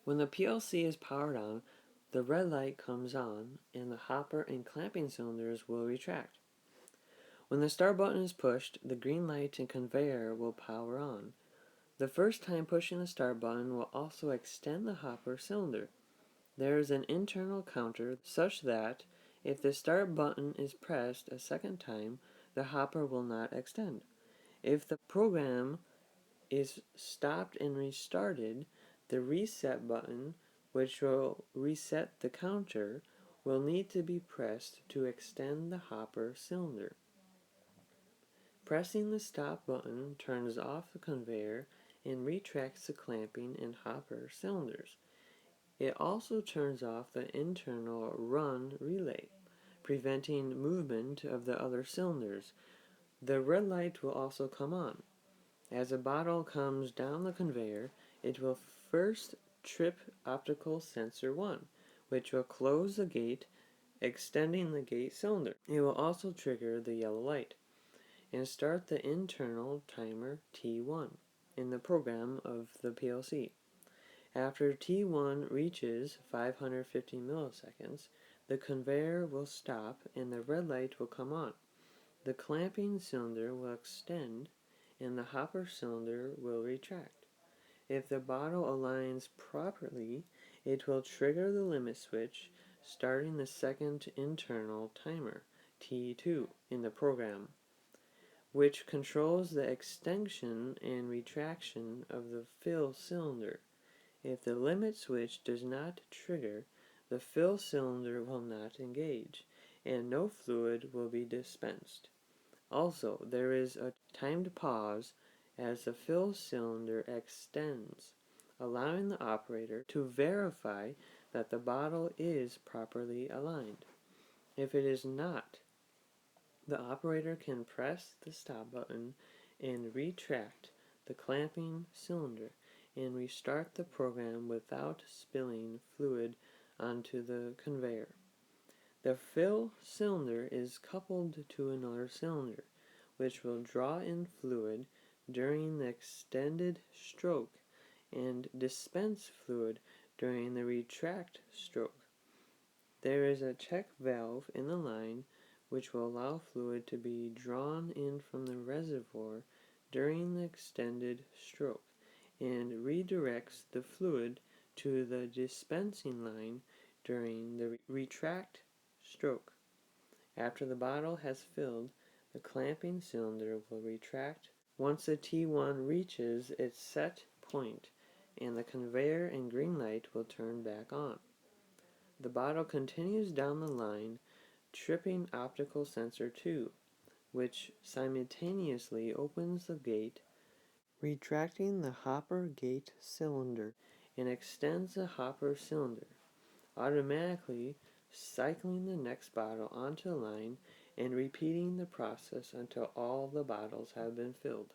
When the PLC is powered on, the red light comes on and the hopper and clamping cylinders will retract. When the start button is pushed, the green light and conveyor will power on. The first time pushing the start button will also extend the hopper cylinder. There is an internal counter such that if the start button is pressed a second time, the hopper will not extend. If the program is stopped and restarted, the reset button, which will reset the counter, will need to be pressed to extend the hopper cylinder. Pressing the stop button turns off the conveyor and retracts the clamping and hopper cylinders. It also turns off the internal run relay, preventing movement of the other cylinders. The red light will also come on. As a bottle comes down the conveyor, it will first trip optical sensor 1, which will close the gate, extending the gate cylinder. It will also trigger the yellow light and start the internal timer T1 in the program of the PLC. After T1 reaches 550 milliseconds, the conveyor will stop and the red light will come on. The clamping cylinder will extend and the hopper cylinder will retract. If the bottle aligns properly, it will trigger the limit switch, starting the second internal timer, T2, in the program, which controls the extension and retraction of the fill cylinder. If the limit switch does not trigger, the fill cylinder will not engage, and no fluid will be dispensed. Also, there is a timed pause as the fill cylinder extends, allowing the operator to verify that the bottle is properly aligned. If it is not, the operator can press the stop button and retract the clamping cylinder and restart the program without spilling fluid onto the conveyor. The fill cylinder is coupled to another cylinder, which will draw in fluid during the extended stroke and dispense fluid during the retract stroke. There is a check valve in the line which will allow fluid to be drawn in from the reservoir during the extended stroke and redirects the fluid to the dispensing line during the retract stroke. After the bottle has filled, the clamping cylinder will retract once the T1 reaches its set point, and the conveyor and green light will turn back on. The bottle continues down the line, tripping optical sensor 2, which simultaneously opens the gate, retracting the hopper gate cylinder, and extends the hopper cylinder, automatically cycling the next bottle onto the line and repeating the process until all the bottles have been filled.